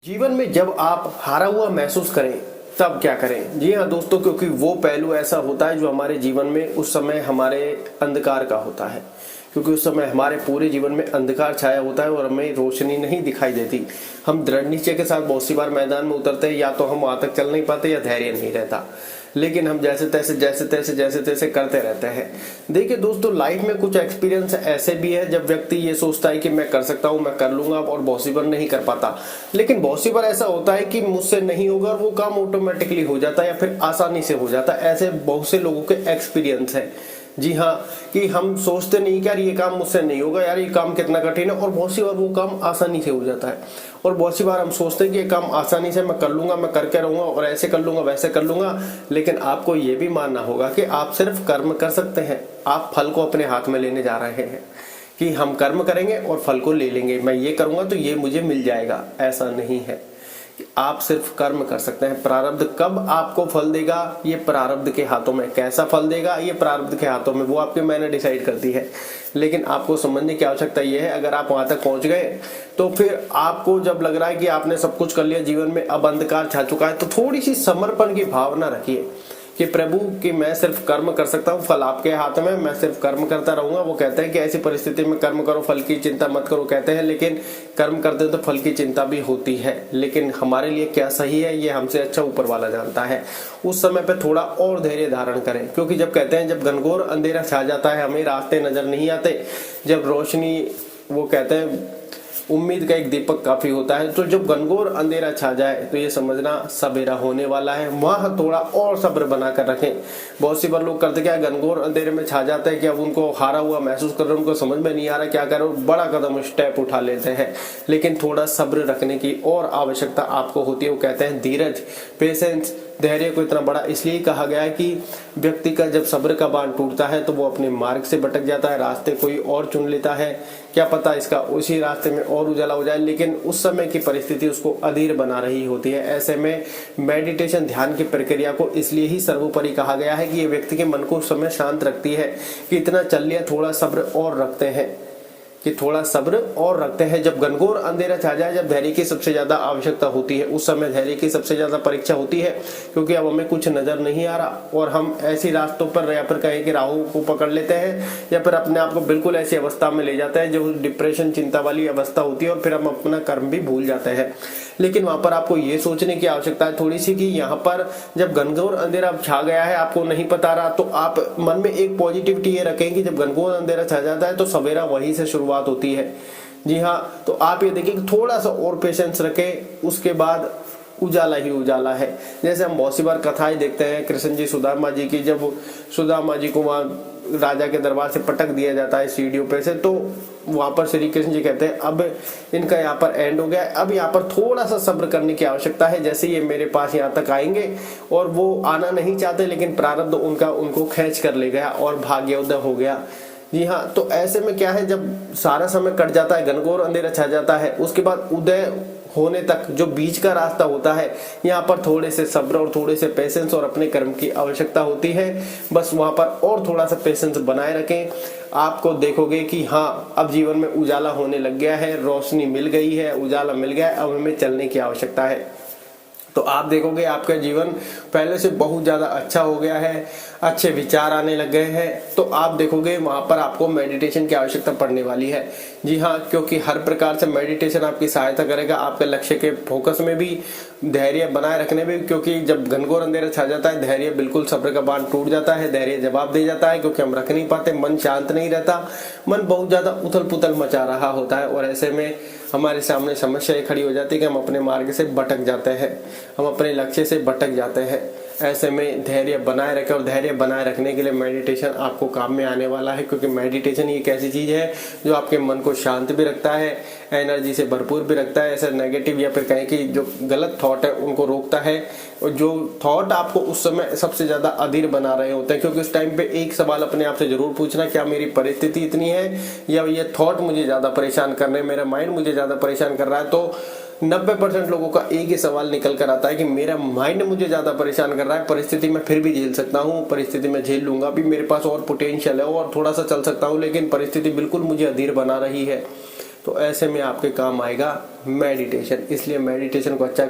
जीवन में जब आप हारा हुआ महसूस करें तब क्या करें। जी हाँ दोस्तों, क्योंकि वो पहलू ऐसा होता है जो हमारे जीवन में उस समय हमारे अंधकार का होता है, क्योंकि उस समय हमारे पूरे जीवन में अंधकार छाया होता है और हमें रोशनी नहीं दिखाई देती। हम दृढ़ निश्चय के साथ बहुत सी बार मैदान में उतरते हैं, या तो हम वहां तक चल नहीं पाते या धैर्य नहीं रहता, लेकिन हम जैसे तैसे करते रहते हैं। देखिए दोस्तों, लाइफ में कुछ एक्सपीरियंस ऐसे भी है जब व्यक्ति ये सोचता है कि मैं कर सकता हूँ, मैं कर लूंगा, और बहुत सी बार नहीं कर पाता। लेकिन बहुत सी बार ऐसा होता है कि मुझसे नहीं होगा और वो काम ऑटोमेटिकली हो जाता है या फिर आसानी से हो जाता है। ऐसे बहुत से लोगों के एक्सपीरियंस है। जी हाँ, कि हम सोचते नहीं कि यार ये काम मुझसे नहीं होगा, यार ये काम कितना कठिन है, और बहुत सी बार वो काम आसानी से हो जाता है। और बहुत सी बार हम सोचते हैं कि ये काम आसानी से मैं कर लूंगा, मैं करके रहूंगा और ऐसे कर लूंगा वैसे कर लूंगा। लेकिन आपको ये भी मानना होगा कि आप सिर्फ कर्म कर सकते हैं, आप फल को अपने हाथ में लेने जा रहे हैं कि हम कर्म करेंगे और फल को ले लेंगे, मैं ये करूंगा तो ये मुझे मिल जाएगा। ऐसा नहीं है, आप सिर्फ कर्म कर सकते हैं। प्रारब्ध कब आपको फल देगा ये प्रारब्ध के हाथों में, कैसा फल देगा ये प्रारब्ध के हाथों में, वो आपके मैंने डिसाइड करती है। लेकिन आपको समझने की आवश्यकता ये है, अगर आप वहां तक पहुंच गए तो फिर आपको जब लग रहा है कि आपने सब कुछ कर लिया जीवन में, अब अंधकार छा चुका है, तो थोड़ी सी समर्पण की भावना रखिए कि प्रभु कि मैं सिर्फ कर्म कर सकता हूँ, फल आपके हाथ में, मैं सिर्फ कर्म करता रहूंगा। वो कहते हैं कि ऐसी परिस्थिति में कर्म करो, फल की चिंता मत करो कहते हैं, लेकिन कर्म करते तो फल की चिंता भी होती है। लेकिन हमारे लिए क्या सही है ये हमसे अच्छा ऊपर वाला जानता है। उस समय पे थोड़ा और धैर्य धारण करें, क्योंकि जब कहते हैं जब घनघोर अंधेरा छा जाता है, हमें रास्ते नजर नहीं आते, जब रोशनी, वो कहते हैं उम्मीद का एक दीपक काफी होता है, तो जब घनघोर अंधेरा छा जाए तो ये समझना सवेरा होने वाला है। वहां थोड़ा और सब्र बनाकर रखें। बहुत सी बार लोग करते क्या, घनघोर अंधेरे में छा जाता है कि अब उनको हारा हुआ महसूस कर रहे हैं, उनको समझ में नहीं आ रहा क्या करें, बड़ा कदम स्टेप उठा लेते हैं। लेकिन थोड़ा सब्र रखने की और आवश्यकता आपको होती है। वो कहते हैं धीरज, पेशेंस, धैर्य को इतना बड़ा इसलिए कहा गया है कि व्यक्ति का जब सब्र का बांध टूटता है तो वो अपने मार्ग से भटक जाता है, रास्ते कोई और चुन लेता है। क्या पता इसका उसी रास्ते में और उजाला हो जाए, लेकिन उस समय की परिस्थिति उसको अधीर बना रही होती है। ऐसे में मेडिटेशन, ध्यान की प्रक्रिया को इसलिए ही सर्वोपरि कहा गया है कि ये व्यक्ति के मन को उस समय शांत रखती है कि इतना चल लिया, थोड़ा सब्र और रखते हैं, कि थोड़ा सब्र और रखते हैं। जब घनघोर अंधेरा छा जाए, जब धैर्य की सबसे ज्यादा आवश्यकता होती है, उस समय धैर्य की सबसे ज्यादा परीक्षा होती है, क्योंकि अब हमें कुछ नजर नहीं आ रहा और हम ऐसी रास्तों पर या फिर कहें कि राहों को पकड़ लेते हैं, या फिर अपने आप को बिल्कुल ऐसी अवस्था में ले जाते हैं जो डिप्रेशन, चिंता वाली अवस्था होती है, और फिर हम अपना कर्म भी भूल जाते हैं। लेकिन वहां पर आपको ये सोचने की आवश्यकता है थोड़ी सी कि यहाँ पर जब घनघोर अंधेरा छा गया है, आपको नहीं पता रहा, तो आप मन में एक पॉजिटिविटी ये रखें कि जब घनघोर अंधेरा छा जाता है तो सवेरा वहीं से शुरुआत होती है। जी हाँ, तो आप ये देखिए कि थोड़ा सा और पेशेंस रखें, उसके बाद उजाला ही उजाला है। जैसे हम बहुत सी बार कथाएं देखते हैं कृष्ण जी सुदामा जी की, जब सुदामा जी को वहां राजा के दरबार से पटक दिया जाता है सीढ़ियों पे से, तो वहां पर श्री कृष्ण जी कहते हैं अब इनका यहाँ पर एंड हो गया है, अब यहाँ पर थोड़ा सा सब्र करने की आवश्यकता है। जैसे ये मेरे पास यहाँ तक आएंगे, और वो आना नहीं चाहते लेकिन प्रारब्ध उनका उनको खींच कर ले गया और भाग्योदय हो गया। जी हाँ, तो ऐसे में क्या है, जब सारा समय कट जाता है, घनघोर अंधेरा छा जाता है, उसके बाद उदय होने तक जो बीच का रास्ता होता है, यहाँ पर थोड़े से सब्र और थोड़े से पेशेंस और अपने कर्म की आवश्यकता होती है। बस वहां पर और थोड़ा सा पेशेंस बनाए रखें, आपको देखोगे कि हाँ अब जीवन में उजाला होने लग गया है, रोशनी मिल गई है, उजाला मिल गया है, अब हमें चलने की आवश्यकता है। तो आप देखोगे आपका जीवन पहले से बहुत ज्यादा अच्छा हो गया है, अच्छे विचार आने लग गए हैं। तो आप देखोगे वहां पर आपको मेडिटेशन की आवश्यकता पड़ने वाली है। जी हाँ, क्योंकि हर प्रकार से मेडिटेशन आपकी सहायता करेगा आपके लक्ष्य के फोकस में भी, धैर्य बनाए रखने में, क्योंकि जब घनघोर अंधेरा छा जाता है धैर्य बिल्कुल सब्र का बांध टूट जाता है, धैर्य जवाब दे जाता है, क्योंकि हम रख नहीं पाते, मन शांत नहीं रहता, मन बहुत ज्यादा उथल पुथल मचा रहा होता है, और ऐसे में हमारे सामने समस्याएं खड़ी हो जाती है कि हम अपने मार्ग से भटक जाते हैं, हम अपने लक्ष्य से भटक जाते हैं। ऐसे में धैर्य बनाए रखें, और धैर्य बनाए रखने के लिए मेडिटेशन आपको काम में आने वाला है, क्योंकि मेडिटेशन एक ऐसी चीज है जो आपके मन को शांत भी रखता है, एनर्जी से भरपूर भी रखता है, ऐसा नेगेटिव या फिर कहें कि जो गलत थॉट है उनको रोकता है, और जो थॉट आपको उस समय सबसे ज्यादा अधीर बना रहे होते हैं। क्योंकि उस टाइम पे एक सवाल अपने आप से जरूर पूछना, क्या मेरी परिस्थिति इतनी है या ये थॉट मुझे ज्यादा परेशान कर रहे हैं, मेरा माइंड मुझे ज्यादा परेशान कर रहा है। तो 90% लोगों का एक ही सवाल निकल कर आता है कि मेरा माइंड मुझे ज्यादा परेशान कर रहा है, परिस्थिति में फिर भी झेल सकता हूँ, परिस्थिति में झेल लूंगा भी, मेरे पास और पोटेंशियल है और थोड़ा सा चल सकता हूँ, लेकिन परिस्थिति बिल्कुल मुझे अधीर बना रही है। तो ऐसे में आपके काम आएगा मेडिटेशन। इसलिए मेडिटेशन को अच्छा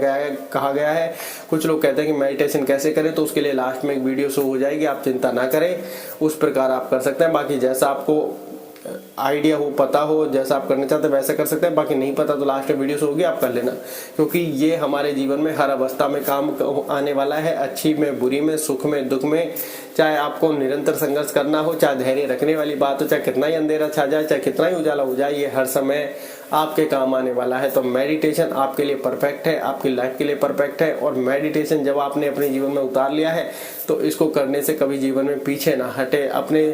कहा गया है। कुछ लोग कहते हैं कि मेडिटेशन कैसे करें, तो उसके लिए लास्ट में एक वीडियो शो हो जाएगी, आप चिंता ना करें, उस प्रकार आप कर सकते हैं। बाकी जैसा आपको आइडिया हो, पता हो, जैसा आप करना चाहते हैं वैसा कर सकते हैं। बाकी नहीं पता तो लास्ट में वीडियोस होगी, आप कर लेना, क्योंकि ये हमारे जीवन में हर अवस्था में काम आने वाला है। अच्छी में, बुरी में, सुख में, दुख में, चाहे आपको निरंतर संघर्ष करना हो, चाहे धैर्य रखने वाली बात हो, चाहे कितना ही अंधेरा छा जाए, चाहे कितना ही उजाला हो जाए, ये हर समय आपके काम आने वाला है। तो मेडिटेशन आपके लिए परफेक्ट है, आपकी लाइफ के लिए परफेक्ट है। और मेडिटेशन जब आपने अपने जीवन में उतार लिया है तो इसको करने से कभी जीवन में पीछे ना हटे। अपने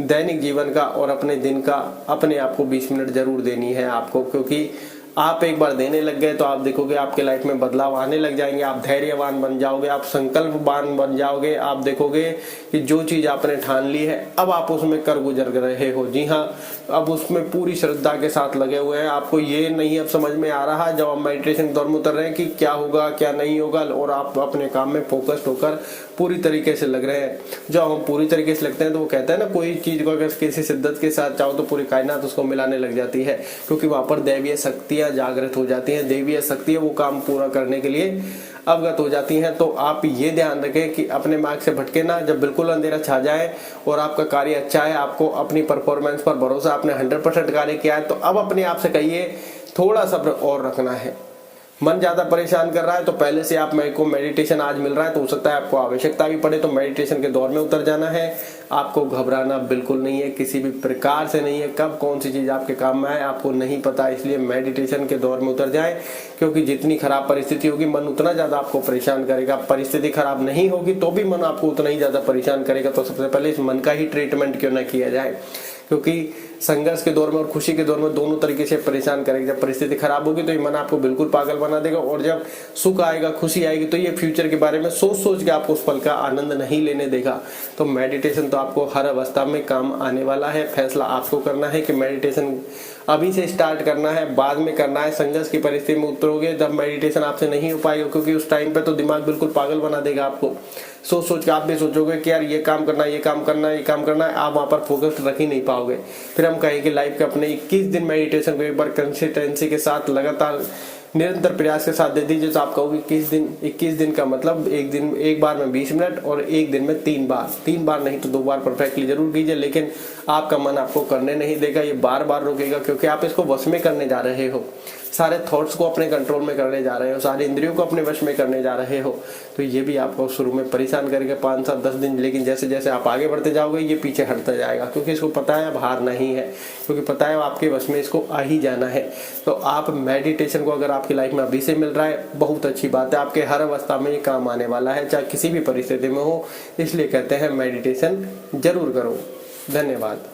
दैनिक जीवन का और अपने दिन का अपने आप को 20 मिनट जरूर देनी है आपको, क्योंकि आप एक बार देने लग गए तो आप देखोगे आपके लाइफ में बदलाव आने लग जाएंगे। आप धैर्यवान बन जाओगे, आप संकल्पवान बन जाओगे। आप देखोगे कि जो चीज आपने ठान ली है अब आप उसमें कर गुजर रहे हो। जी हाँ, अब उसमें पूरी श्रद्धा के साथ लगे हुए हैं। आपको ये नहीं अब समझ में आ रहा जब आप मेडिटेशन के दौर में उतर रहे हैं कि क्या होगा क्या नहीं होगा, और आप अपने काम में फोकस्ड होकर पूरी तरीके से लग रहे हैं। जब हम पूरी तरीके से लगते हैं तो वो कहते हैं ना, कोई चीज को अगर किसी शिद्दत के साथ चाहो तो पूरी कायनात उसको मिलाने लग जाती है, क्योंकि वहां पर दैवीय शक्तियां जागृत हो जाती हैं। दैवीय शक्तियां वो काम पूरा करने के लिए अवगत हो जाती हैं। तो आप ये ध्यान रखें कि अपने मार्ग से भटके ना। जब बिल्कुल अंधेरा छा जाए और आपका कार्य अच्छा है, आपको अपनी परफॉर्मेंस पर भरोसा, आपने 100% कार्य किया है, तो अब अपने आप से कहिए थोड़ा सब्र और रखना है। मन ज्यादा परेशान कर रहा है तो पहले से आप मेरे को मेडिटेशन आज मिल रहा है तो हो सकता है आपको आवश्यकता भी पड़े तो मेडिटेशन के दौर में उतर जाना है। आपको घबराना बिल्कुल नहीं है, किसी भी प्रकार से नहीं है। कब कौन सी चीज आपके काम में आए आपको नहीं पता, इसलिए मेडिटेशन के दौर में उतर जाए, क्योंकि जितनी खराब परिस्थिति होगी मन उतना ज्यादा आपको परेशान करेगा। परिस्थिति खराब नहीं होगी तो भी मन आपको उतना ही ज्यादा परेशान करेगा। तो सबसे पहले इस मन का ही ट्रीटमेंट क्यों ना किया जाए, क्योंकि संघर्ष के दौर में और खुशी के दौर में दोनों तरीके से परेशान करेगा। जब परिस्थिति खराब होगी तो ये मन आपको बिल्कुल पागल बना देगा, और जब सुख आएगा, खुशी आएगी, तो ये फ्यूचर के बारे में सोच सोच के आपको उस पल का आनंद नहीं लेने देगा। तो मेडिटेशन तो आपको हर अवस्था में काम आने वाला है। फैसला आपको करना है कि मेडिटेशन अभी से स्टार्ट करना है, बाद में करना है। संघर्ष की परिस्थिति में उतरोगे तब मेडिटेशन आपसे नहीं हो पाएगा, क्योंकि उस टाइम पे तो दिमाग बिल्कुल पागल बना देगा आपको। सोच सोच के आप भी सोचोगे कि यार ये काम करना है, ये काम करना है, ये काम करना है, आप वहां पर फोकस रख ही नहीं पाओगे। फिर हम कहेंगे लाइफ के अपने 21 दिन मेडिटेशन को एक बार कंसिस्टेंसी के साथ लगातार निरंतर प्रयास के साथ दे दीजिए, तो आप कहोगे 21 दिन का मतलब एक बार में 20 मिनट और एक दिन में 3 बार नहीं तो 2 बार परफेक्टली जरूर कीजिए। लेकिन आपका मन आपको करने नहीं देगा, ये बार बार रोकेगा, क्योंकि आप इसको वश में करने जा रहे हो। सारे थॉट्स को अपने कंट्रोल में करने जा रहे हो, सारी इंद्रियों को अपने वश में करने जा रहे हो। तो ये भी आपको शुरू में परेशान करेगा 5 7 10 दिन, लेकिन जैसे जैसे आप आगे बढ़ते जाओगे ये पीछे हटता जाएगा, क्योंकि इसको पता है अब हार नहीं है, क्योंकि पता है आपके वश में इसको आ ही जाना है। तो आप मेडिटेशन को अगर आपकी लाइफ में अभी से मिल रहा है बहुत अच्छी बात है, आपके हर अवस्था में ये काम आने वाला है, चाहे किसी भी परिस्थिति में हो। इसलिए कहते हैं मेडिटेशन जरूर करो। धन्यवाद।